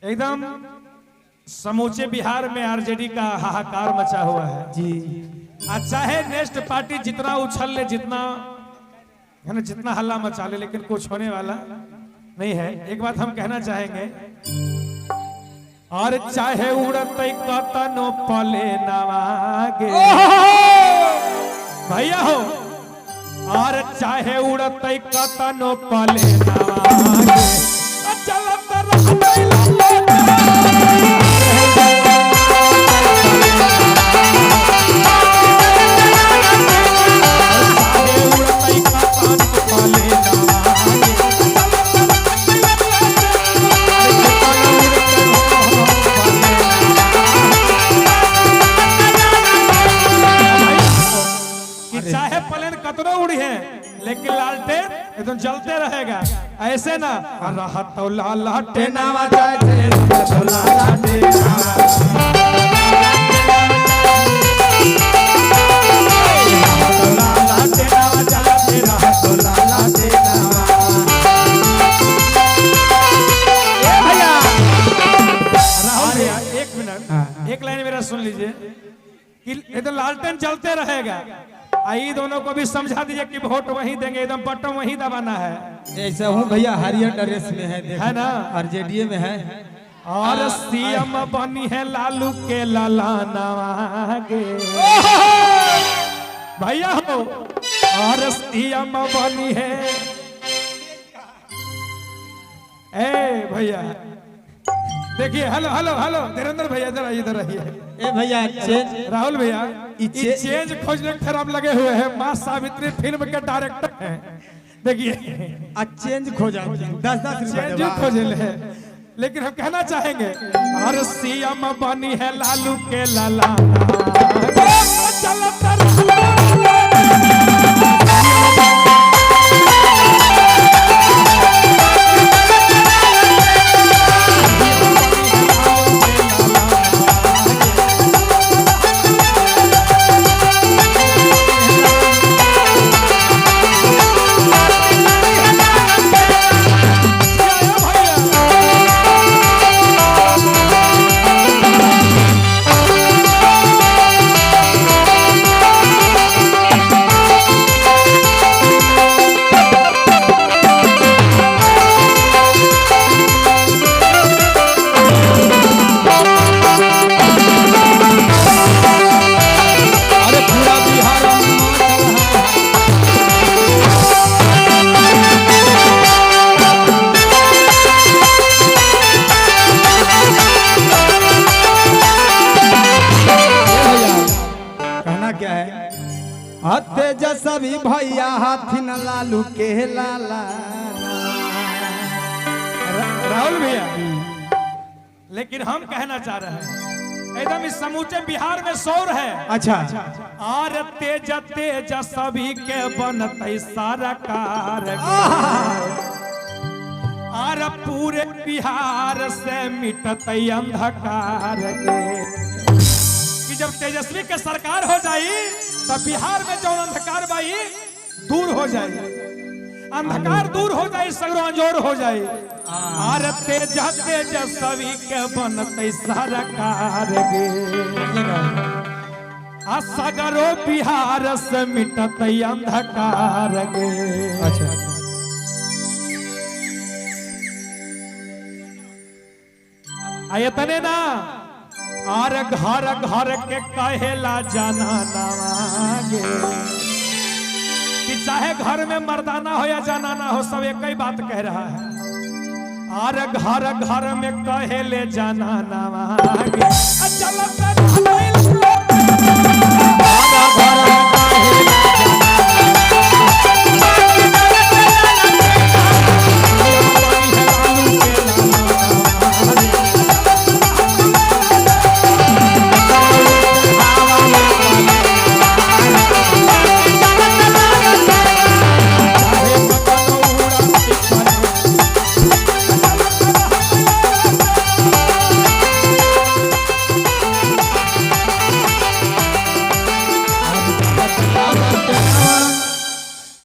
एकदम समूचे बिहार में आरजेडी का हाहाकार मचा हुआ है जी। चाहे नेक्स्ट पार्टी जितना उछल ले, जितना है ना, जितना हल्ला मचा ले, लेकिन कुछ होने वाला नहीं है। एक बात हम कहना चाहेंगे, और चाहे उड़त कतनो पले नवागे भैया हो, और चाहे उड़त कतनो पले नवागे चलत चाहे प्लेन कतनो उड़ी है, लेकिन लालटेन एकदम जलते रहेगा। ऐसे ना रहत लालटेन नवा जाए एक लाइन मेरा सुन लीजिए कि एकदम लालटेन जलते रहेगा। आई दोनों को भी समझा दीजिए कि वोट वहीं देंगे, एकदम बटन वहीं दबाना है। ऐसा हूँ भैया, हरियर ड्रेस में है ना, आरजेडी में है। और सीएम बनी है लालू के ललानागे भैया हो, और सीएम बनी है ए भैया। देखिए, हेलो हेलो हेलो धीरेन्द्र भैया, इधर आइए, इधर आइए। ए भैया राहुल भैया, चेंज खोजने की तरफ लगे हुए हैं। मां सावित्री फिल्म के डायरेक्टर हैं। देखिए चेंज खोजा 10-10 चेंज खोजे ले, लेकिन हम कहना चाहेंगे, और सीएम बनी है लालू के लाला सभी भैया हाथिन लालू के लाला। राहुल भैया, लेकिन हम कहना चाह रहे हैं, एकदम इस समूचे बिहार में शोर है। अच्छा, और तेज तेज सभी के बनते सारा कार, और पूरे बिहार से मिटते अंधकार कि जब तेजस्वी के सरकार हो जाई तब बिहार में जो अंधकार बाई दूर हो जाए, अंधकार दूर हो जाए, सगरो अंजोर हो जाए। और तेज तेज सभी के बनते सरकार गे, सगरो बिहार से मिटते अंधकार गे। अच्छा, आये तने ना, और घर घर के कहेला जाना नवागे कि चाहे घर में मर्दाना हो या जनाना हो, सब एक ही बात कह रहा है। और घर घर में कहेले जाना नवागे।